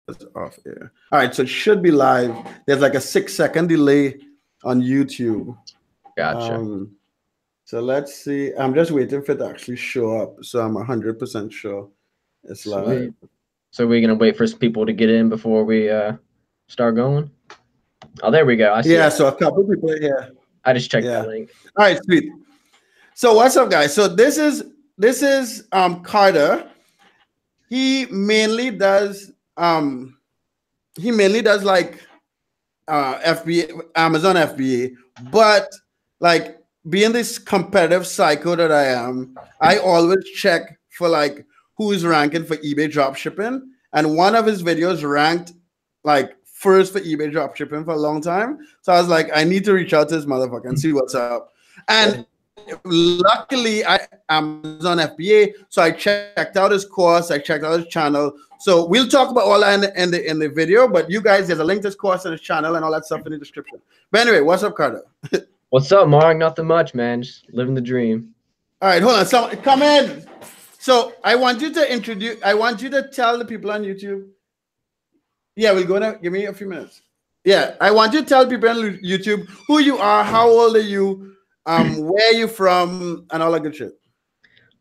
It's off air. All right, so it should be live. There's like a 6-second delay on YouTube. Gotcha. So let's see. I'm just waiting for it to actually show up. So I'm 100% sure it's live. Sweet. So we're gonna wait for some people to get in before we start going. Oh, there we go. I see. Yeah, It. so a couple people are here. I just checked Yeah. that link. All right, sweet. So what's up, guys? So this is Carter. He mainly does like FBA, Amazon FBA, but like being this competitive psycho that I am, I always check for like who is ranking for eBay dropshipping. And one of his videos ranked like first for eBay dropshipping for a long time. So I was like, I need to reach out to this motherfucker and see what's up. And luckily, I Amazon FBA, so I checked out his course, I checked out his channel. So we'll talk about all that in the video. But you guys, there's a link to his course and his channel and all that stuff in the description. But anyway, what's up, Carter? What's up, Mark? Nothing much, man. Just living the dream. All right, hold on. So come in. So I want you to introduce. I want you to tell the people on YouTube. Yeah, we'll go now. Give me a few minutes. Yeah, I want you to tell people on YouTube who you are, how old are you, where you from, and all that good shit.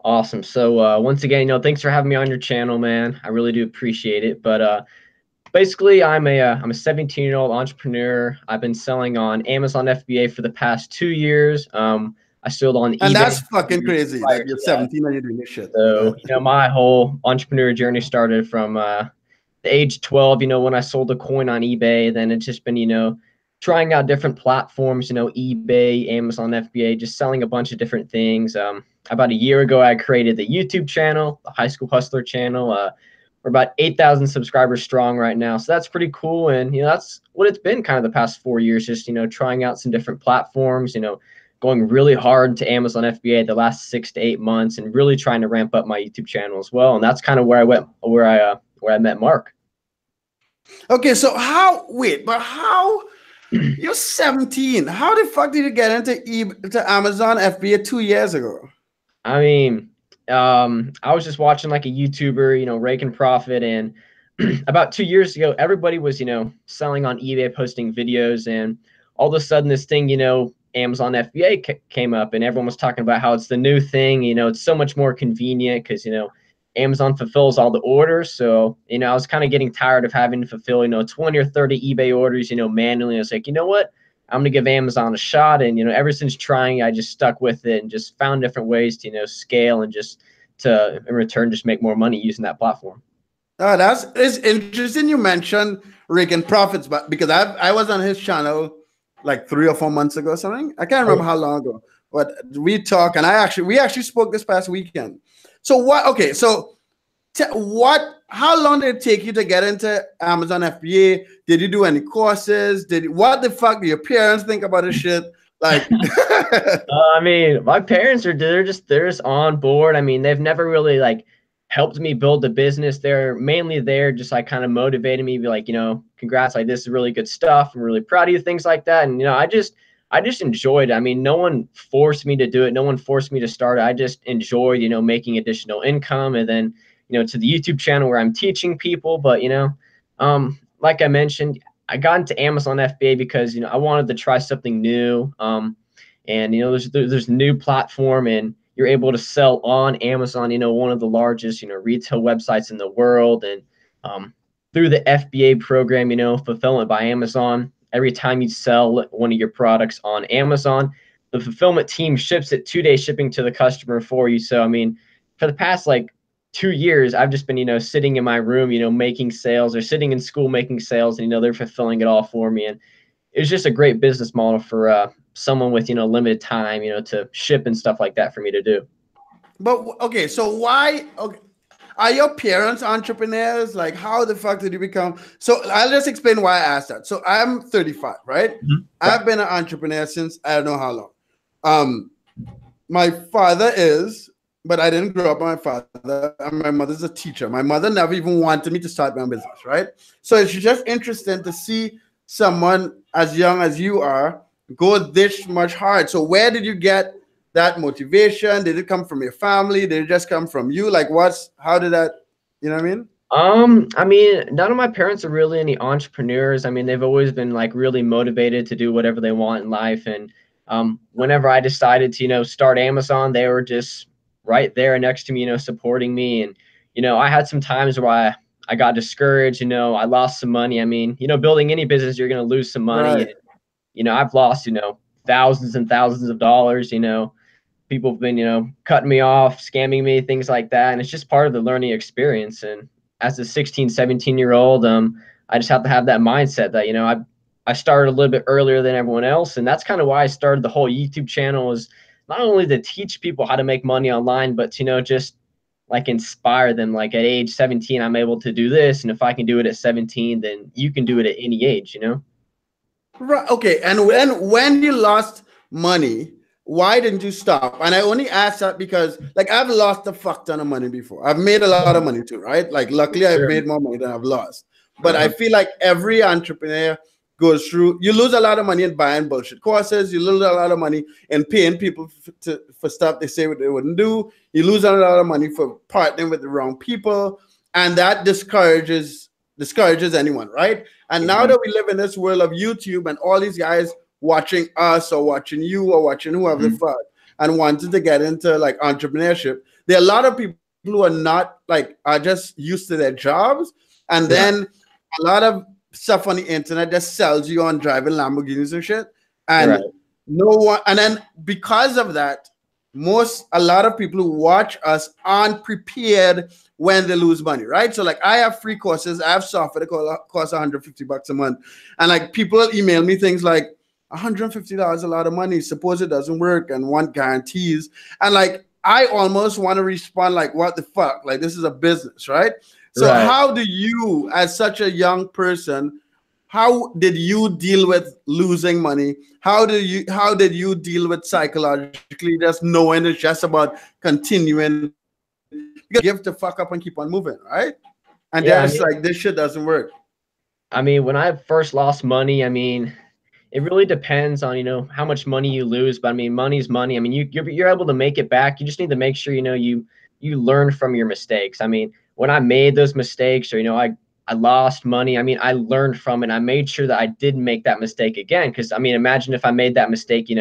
Awesome. So once again, thanks for having me on your channel, man. I really do appreciate it. But basically, I'm a 17-year-old entrepreneur. I've been selling on Amazon FBA for the past 2 years. I sold on eBay. And that's fucking crazy. Like you're 17 and you're doing this shit. So my whole entrepreneur journey started from the age 12. When I sold a coin on eBay. Then it's just been trying out different platforms. eBay, Amazon FBA, just selling a bunch of different things. About a year ago, I created the YouTube channel, the High School Hustler channel. We're about 8,000 subscribers strong right now. So that's pretty cool. And, that's what it's been kind of the past 4 years, just, trying out some different platforms, going really hard to Amazon FBA the last 6 to 8 months and really trying to ramp up my YouTube channel as well. And that's kind of where I met Mark. Okay. So how you're 17. How the fuck did you get into Amazon FBA 2 years ago? I mean, I was just watching like a YouTuber, Rake and Profit, and about 2 years ago, everybody was, selling on eBay, posting videos, and all of a sudden this thing, Amazon FBA came up, and everyone was talking about how it's the new thing. It's so much more convenient because, Amazon fulfills all the orders. So, I was kind of getting tired of having to fulfill, 20 or 30 eBay orders, manually. I was like, you know what? I'm going to give Amazon a shot. And, ever since trying, I just stuck with it and just found different ways to, scale and just to, in return, just make more money using that platform. Oh, it's interesting you mentioned Rick and Profits, but because I was on his channel like 3 or 4 months ago or something. I can't remember how long ago, but we talked, and we actually spoke this past weekend. So what? Okay, so how long did it take you to get into Amazon FBA? Did you do any courses? What the fuck do your parents think about this shit? Like, I mean, my parents they're just on board. I mean, they've never really like helped me build the business. They're mainly there just like kind of motivating me, be like, congrats, like this is really good stuff. I'm really proud of you, things like that. And I just enjoyed it. I mean, no one forced me to do it. No one forced me to start it. I just enjoyed, making additional income. And then, to the YouTube channel where I'm teaching people. But, like I mentioned, I got into Amazon FBA because, I wanted to try something new. And, there's a new platform, and you're able to sell on Amazon, one of the largest, retail websites in the world. And through the FBA program, Fulfillment by Amazon, every time you sell one of your products on Amazon, the fulfillment team ships it 2-day shipping to the customer for you. So, I mean, for the past like 2 years, I've just been, sitting in my room, making sales, or sitting in school making sales, and, they're fulfilling it all for me. And it's just a great business model for someone with, limited time, to ship and stuff like that for me to do. But okay, so why? Okay, are your parents entrepreneurs? Like, how the fuck did you become? So I'll just explain why I asked that. So I'm 35, right? Mm-hmm. I've been an entrepreneur since I don't know how long. My father is, but I didn't grow up with my father. My mother's a teacher. My mother never even wanted me to start my own business, right? So it's just interesting to see someone as young as you are go this much hard. So where did you get that motivation? Did it come from your family? Did it just come from you? Like how did that, you know what I mean? I mean, none of my parents are really any entrepreneurs. I mean, they've always been like really motivated to do whatever they want in life. And whenever I decided to, start Amazon, they were just right there next to me, supporting me. And, I had some times where I got discouraged, I lost some money. I mean, building any business, you're going to lose some money. Right. And, I've lost, thousands and thousands of dollars, people have been, cutting me off, scamming me, things like that. And it's just part of the learning experience. And as a 16, 17-year old, I just have to have that mindset that, I started a little bit earlier than everyone else. And that's kind of why I started the whole YouTube channel, is not only to teach people how to make money online, but to, just like inspire them. Like at age 17, I'm able to do this. And if I can do it at 17, then you can do it at any age. Right. Okay. And when you lost money, why didn't you stop? And I only ask that because, like, I've lost a fuck ton of money before. I've made a lot of money too, right? Like, luckily, I've Sure. made more money than I've lost. But I Uh-huh. feel like every entrepreneur goes through. You lose a lot of money in buying bullshit courses. You lose a lot of money in paying people for stuff they say what they wouldn't do. You lose a lot of money for partnering with the wrong people, and that discourages anyone, right? And now Exactly. that we live in this world of YouTube and all these guys watching us or watching you or watching whoever the Mhm. fuck and wanted to get into like entrepreneurship, there are a lot of people who are not like are just used to their jobs, and Right. then a lot of stuff on the internet just sells you on driving Lamborghinis and shit, Right. and no one, and then because of that, a lot of people who watch us aren't prepared when they lose money, right? So like I have free courses, I have software that costs $150 a month, and like people email me things like $150 a lot of money. Suppose it doesn't work and want guarantees, and like I almost want to respond like, what the fuck? Like this is a business, right? So Right. how do you, as such a young person, how did you deal with losing money? How did you deal with psychologically just knowing it's just about continuing because you give the fuck up and keep on moving, right? And they're just Yeah. like this shit doesn't work. I mean, when I first lost money, I mean, it really depends on, how much money you lose. But I mean, money's money. I mean, you're able to make it back. You just need to make sure, you learn from your mistakes. I mean, when I made those mistakes, or I lost money, I mean, I learned from it. I made sure that I didn't make that mistake again. Because I mean, imagine if I made that mistake,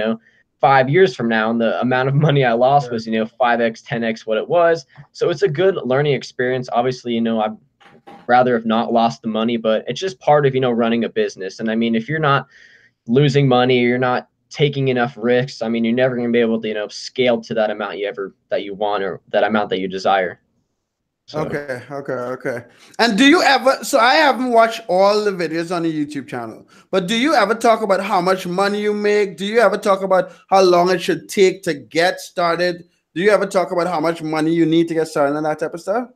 5 years from now, and the amount of money I lost was, 5x, 10x what it was. So it's a good learning experience. Obviously, I rather have not lost the money, but it's just part of, running a business. And I mean, if you're not losing money, or you're not taking enough risks, I mean, you're never going to be able to, scale to that amount that you want, or that amount that you desire. So, Okay. And do you ever? So I haven't watched all the videos on the YouTube channel, but do you ever talk about how much money you make? Do you ever talk about how long it should take to get started? Do you ever talk about how much money you need to get started and that type of stuff?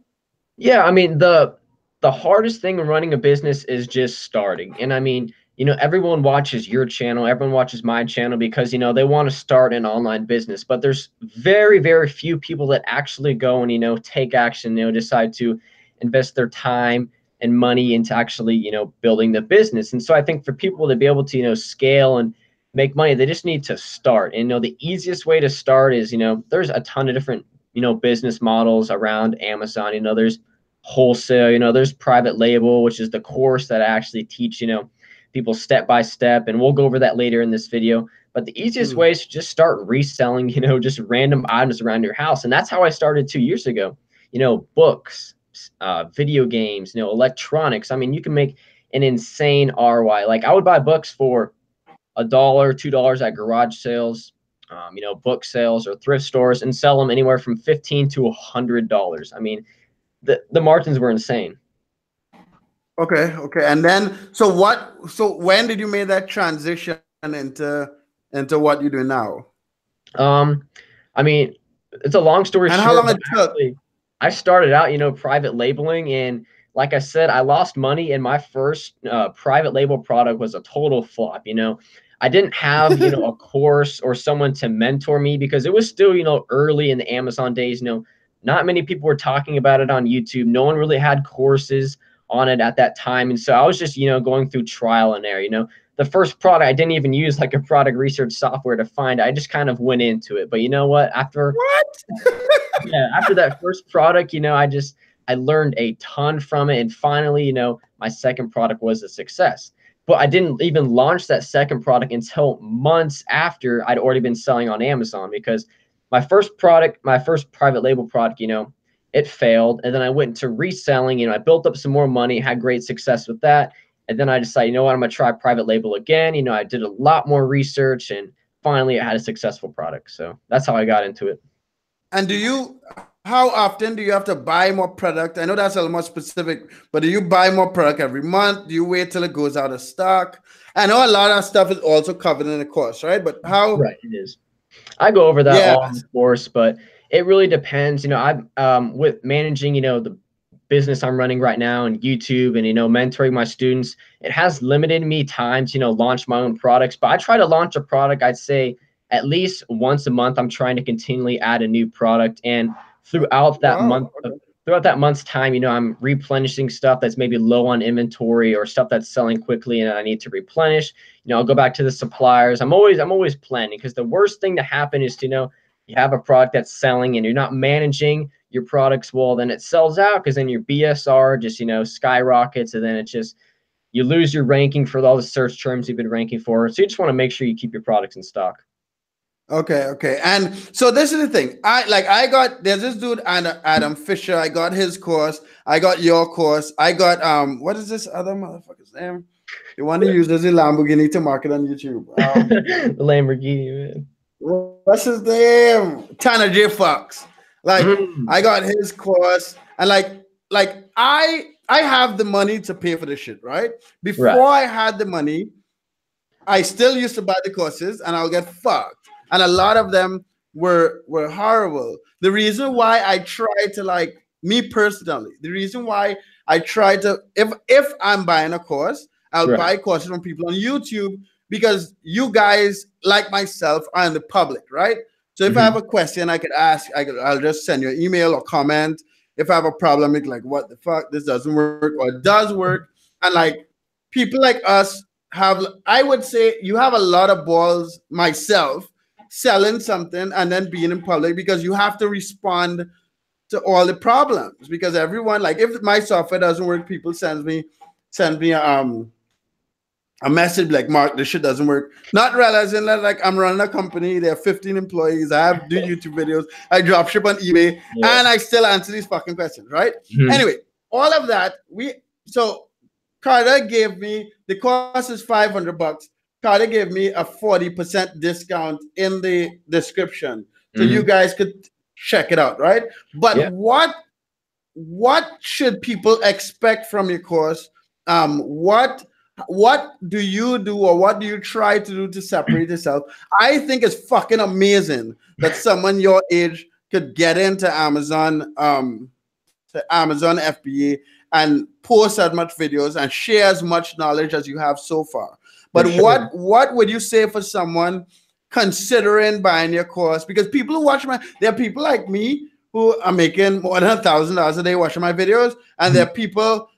yeah, I mean, the hardest thing in running a business is just starting. And I mean, everyone watches your channel, everyone watches my channel because, they want to start an online business. But there's very, very few people that actually go and, take action, decide to invest their time and money into actually, building the business. And so I think for people to be able to, scale and make money, they just need to start. And, the easiest way to start is, there's a ton of different, business models around Amazon. There's wholesale, there's private label, which is the course that I actually teach, people step by step. And we'll go over that later in this video. But the easiest way Hmm. is to just start reselling, just random items around your house. And that's how I started 2 years ago. Books, video games, electronics. I mean, you can make an insane ROI. Like I would buy books for $1, $2 at garage sales, book sales or thrift stores, and sell them anywhere from $15 to $100. I mean, the margins were insane. Okay. And then, so what? So when did you make that transition into what you're doing now? Um, I mean, it's a long story And how short, long but it took? actually, I started out, private labeling, and like I said, I lost money, and my first private label product was a total flop. I didn't have, a course or someone to mentor me because it was still, early in the Amazon days. Not many people were talking about it on YouTube. No one really had courses on it at that time, and so I was just, going through trial and error. The first product, I didn't even use like a product research software to find. I just kind of went into it. But you know what? After What? yeah, after that first product, I just I learned a ton from it. And finally, my second product was a success. But I didn't even launch that second product until months after I'd already been selling on Amazon, because my first product, my first private label product, it failed. And then I went into reselling, I built up some more money, had great success with that. And then I decided, you know what, I'm going to try private label again. I did a lot more research, and finally I had a successful product. So that's how I got into it. And how often do you have to buy more product? I know that's a little more specific, but do you buy more product every month? Do you wait till it goes out of stock? I know a lot of stuff is also covered in the course, right? But how? Right, it is. I go over that Yeah. all in the course, but it really depends. I'm with managing, the business I'm running right now and YouTube and, mentoring my students. It has limited me time to, launch my own products, but I try to launch a product, I'd say at least once a month. I'm trying to continually add a new product. And throughout that month, Wow. Okay. throughout that month's time, I'm replenishing stuff that's maybe low on inventory or stuff that's selling quickly and I need to replenish. I'll go back to the suppliers. I'm always planning, because the worst thing to happen is to, you have a product that's selling and you're not managing your products well, then it sells out, because then your BSR just, skyrockets, and then it's just, you lose your ranking for all the search terms you've been ranking for. So you just want to make sure you keep your products in stock. Okay. And so this is the thing. There's this dude, Adam Fisher. I got his course. I got your course. I got what is this other motherfucker's name? The one who uses the Lamborghini to market on YouTube. The Lamborghini, man. What's his name? Tanner J. Fox. I got his course, and I have the money to pay for this shit, right? Before I had the money, I still used to buy the courses, and I'll get fucked. And a lot of them were horrible. The reason why I try to, me personally, the reason why I try to, if I'm buying a course, I'll buy courses from people on YouTube, because you guys, like myself, are in the public, right? So if I have a question I could ask, I'll just send you an email or comment. If I have a problem, it's like, what the fuck, this doesn't work, or it does work. And people like us I would say you have a lot of balls, myself, selling something and then being in public, because you have to respond to all the problems, because everyone, if my software doesn't work, people send me a message like, Mark, this shit doesn't work. Not realizing that I'm running a company, there are 15 employees, I have do YouTube videos, I drop ship on eBay, and I still answer these fucking questions, right? Anyway, all of that, so Carter gave me, the cost is $500. Carter gave me a 40% discount in the description, so you guys could check it out, right? But what should people expect from your course? What do you do, or what do you try to do to separate yourself? I think it's fucking amazing that someone your age could get into Amazon FBA and post as much videos and share as much knowledge as you have so far. But what would you say for someone considering buying your course? Because people who watch there are people like me who are making more than $1,000 a day watching my videos, and there are people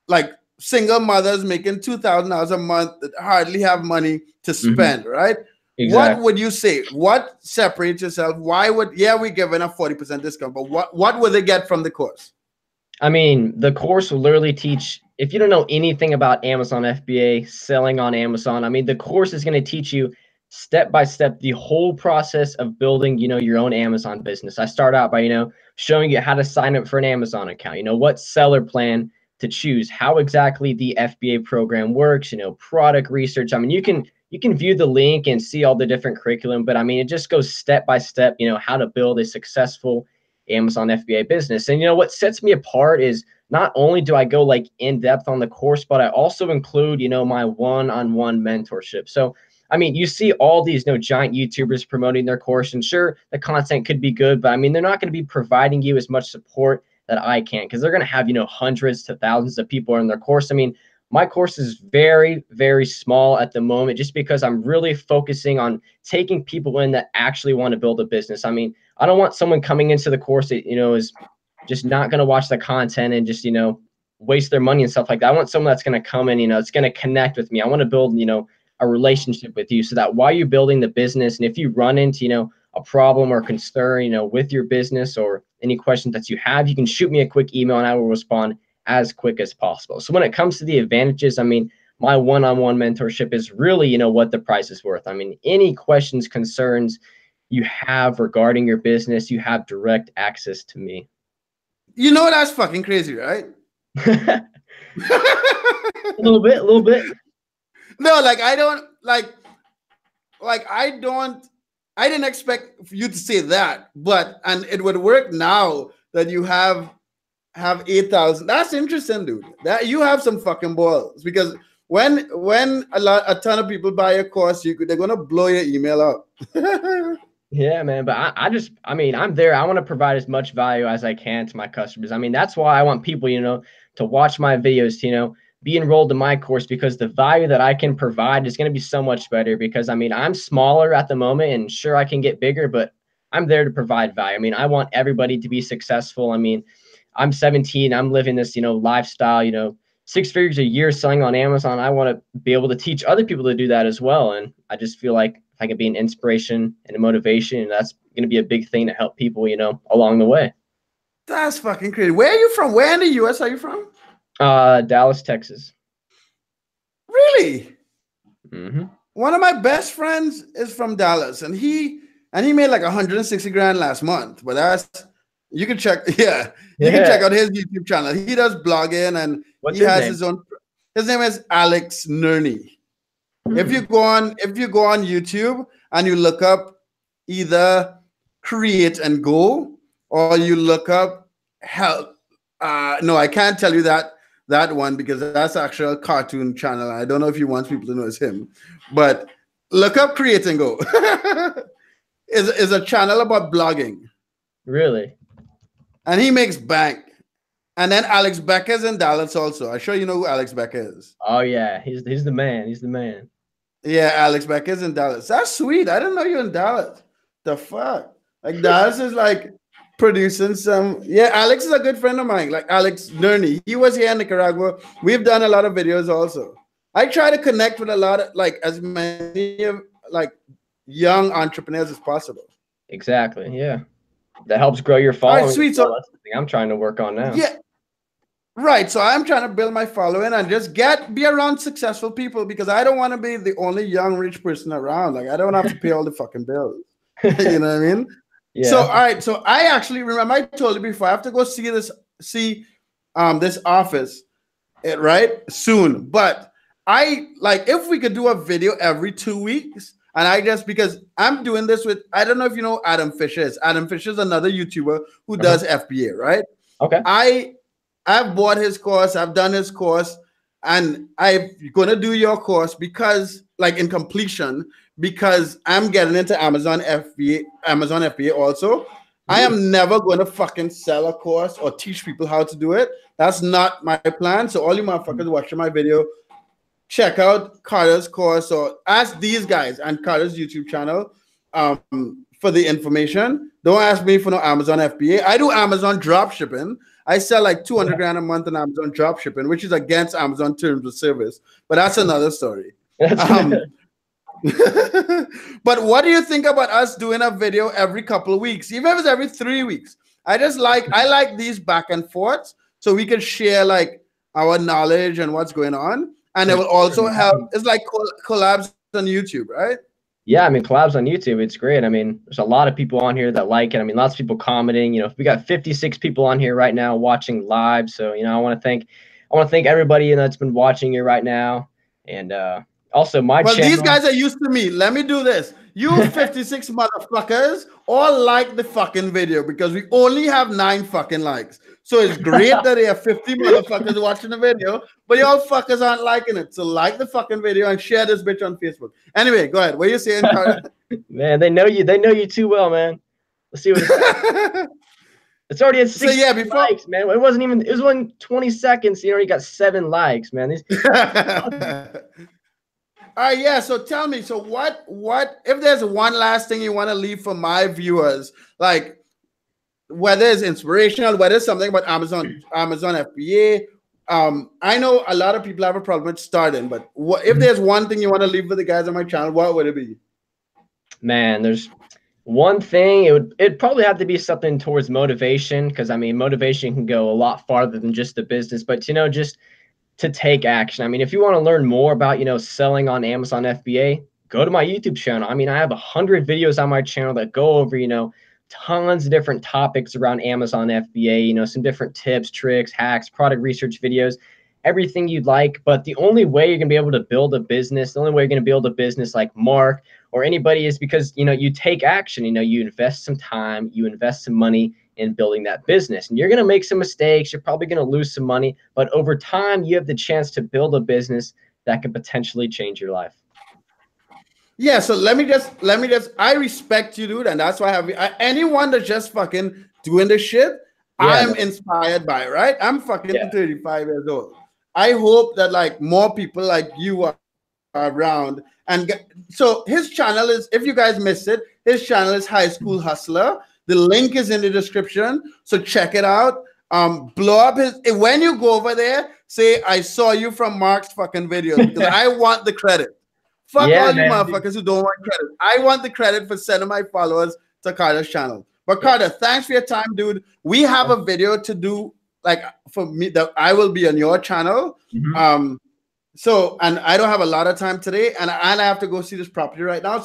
like single mothers making $2,000 a month that hardly have money to spend, right? Exactly. What would you say? What separates yourself? Why would, we're giving a 40% discount, but what would they get from the course? I mean, the course will literally teach, if you don't know anything about Amazon FBA, selling on Amazon, I mean, the course is going to teach you step by step the whole process of building, your own Amazon business. I start out by, showing you how to sign up for an Amazon account, what seller plan to choose, how exactly the FBA program works, product research. I mean, you can view the link and see all the different curriculum, but I mean, it just goes step by step, how to build a successful Amazon FBA business. And what sets me apart is not only do I go in depth on the course, but I also include, my one-on-one mentorship. So, I mean, you see all these giant YouTubers promoting their course, and sure, the content could be good, but I mean, they're not going to be providing you as much support that I can, because they're going to have, hundreds to thousands of people in their course. I mean, my course is very, very small at the moment, just because I'm really focusing on taking people in that actually want to build a business. I mean, I don't want someone coming into the course that, is just not going to watch the content and just, waste their money and stuff like that. I want someone that's going to come in, it's going to connect with me. I want to build, a relationship with you, so that while you're building the business, and if you run into, a problem or concern, you know, with your business or any questions that you have, you can shoot me a quick email and I will respond as quick as possible. So when it comes to the advantages, I mean, my one-on-one mentorship is really, you know, what the price is worth. I mean, any questions, concerns you have regarding your business, you have direct access to me. You know that's fucking crazy, right? A little bit, a little bit. No, like I don't I didn't expect you to say that, but and it would work now that you have 8,000. That's interesting, dude. That you have some fucking balls because when a ton of people buy your course, they're gonna blow your email up. Yeah, man. But I mean, I'm there. I want to provide as much value as I can to my customers. I mean, that's why I want people, you know, to watch my videos, to, you know, be enrolled in my course because the value that I can provide is going to be so much better because I mean, I'm smaller at the moment and sure I can get bigger, but I'm there to provide value. I mean, I want everybody to be successful. I mean, I'm 17, I'm living this, you know, lifestyle, you know, 6 figures a year selling on Amazon. I want to be able to teach other people to do that as well. And I just feel like if I can be an inspiration and a motivation, and that's going to be a big thing to help people, you know, along the way. That's fucking crazy. Where are you from? Where in the US are you from? Dallas, Texas. Really? Mm-hmm. One of my best friends is from Dallas, and he made like 160 grand last month. But that's you can check, yeah, you can check out his YouTube channel. He does blogging, and What's he his has name? his own. His name is Alex Nerney. If you go on YouTube and you look up either Create and Go or you look up Help. No, I can't tell you that one because that's actually a cartoon channel. I don't know if he wants people to know it's him, but look up Create and Go. is a channel about blogging. Really? And he makes bank. And then Alex Becker's in Dallas also. I'm sure you know who Alex Becker is. Oh yeah, he's the man. He's the man. Yeah, Alex Becker's in Dallas. That's sweet. I didn't know you're in Dallas. The fuck? Like Dallas is like producing some. Yeah, Alex is a good friend of mine. Like Alex Nerney. He was here in Nicaragua. We've done a lot of videos also. I try to connect with a lot of like as many like young entrepreneurs as possible. Exactly. Yeah. That helps grow your following. All right, sweet. So that's the thing I'm trying to work on now. Yeah. Right. So I'm trying to build my following and just be around successful people because I don't want to be the only young rich person around. Like I don't have to pay all the fucking bills. You know what I mean? Yeah. So all right. So I actually remember I told you before I have to go see this office, right? Soon. But I like if we could do a video every 2 weeks. And I just because I'm doing this with I don't know if you know Adam Fisher is. Adam Fisher is another YouTuber who does FBA, right? Okay. I've bought his course, I've done his course, and I'm gonna do your course because, like, in completion, because I'm getting into Amazon FBA also. I am never gonna fucking sell a course or teach people how to do it. That's not my plan. So all you motherfuckers watching my video, check out Carter's course or ask these guys and Carter's YouTube channel for the information. Don't ask me for no Amazon FBA. I do Amazon drop shipping. I sell like 200 grand a month in Amazon drop shipping, which is against Amazon terms of service. But that's another story. But what do you think about us doing a video every couple of weeks, even if it's every 3 weeks? I like these back and forths so we can share like our knowledge and what's going on. And it will also help. It's like collabs on YouTube, right? Yeah, I mean, collabs on YouTube, it's great. I mean, there's a lot of people on here that like it. I mean, lots of people commenting. You know, we got 56 people on here right now watching live. So, you know, I want to thank everybody that's been watching here right now. And also my channel. These guys are used to me. Let me do this. You 56 motherfuckers all like the fucking video because we only have 9 fucking likes. So it's great that there are 50 motherfuckers watching the video, but y'all fuckers aren't liking it. So like the fucking video and share this bitch on Facebook. Anyway, go ahead. What are you saying, Carter? Man, they know you too well, man. Let's see what it's already at 60 likes, man. It was only 20 seconds. You already got 7 likes, man. All right, yeah. So tell me, so what if there's one last thing you want to leave for my viewers, like whether it's inspirational, whether it's something about Amazon FBA. I know a lot of people have a problem with starting, but if there's one thing you want to leave with the guys on my channel, what would it be? Man, One thing, it'd probably have to be something towards motivation, because I mean, motivation can go a lot farther than just the business, but you know, just to take action. I mean, if you want to learn more about, you know, selling on Amazon FBA, go to my YouTube channel. I mean, I have 100 videos on my channel that go over, you know, tons of different topics around Amazon FBA, you know, some different tips, tricks, hacks, product research videos, everything you'd like. But the only way you're going to be able to build a business, the only way you're going to build a business like Mark or anybody is because, you know, you take action, you know, you invest some time, you invest some money in building that business. And you're going to make some mistakes. You're probably going to lose some money, but over time, you have the chance to build a business that could potentially change your life. Yeah, so let me just I respect you, dude, and that's why anyone that's just fucking doing this shit, Yeah, I'm man. inspired by, right? I'm fucking Yeah. 35 years old. I hope that like more people like you are around and so his channel is, if you guys missed it, his channel is High School Hustler. The link is in the description, so check it out. Blow up his, when you go over there, say I saw you from Mark's fucking videos, because I want the credit. Fuck Yeah, all you man. motherfuckers who don't want credit. I want the credit for sending my followers to Carter's channel. But Yeah. Carter, thanks for your time, dude. We have a video to do, like for me, that I will be on your channel. Mm-hmm. So, and I don't have a lot of time today, and I have to go see this property right now.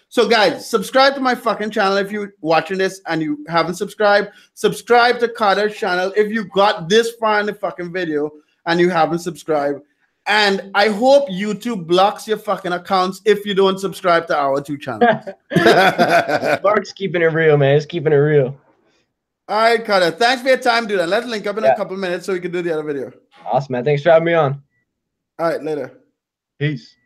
So guys, subscribe to my fucking channel if you're watching this and you haven't subscribed. Subscribe to Carter's channel if you got this far in the fucking video and you haven't subscribed. And I hope YouTube blocks your fucking accounts if you don't subscribe to our two channels. Mark's keeping it real, man. He's keeping it real. All right, Carter. Thanks for your time, dude. And let's link up in a Yeah. couple minutes so we can do the other video. Awesome, man. Thanks for having me on. All right, later. Peace.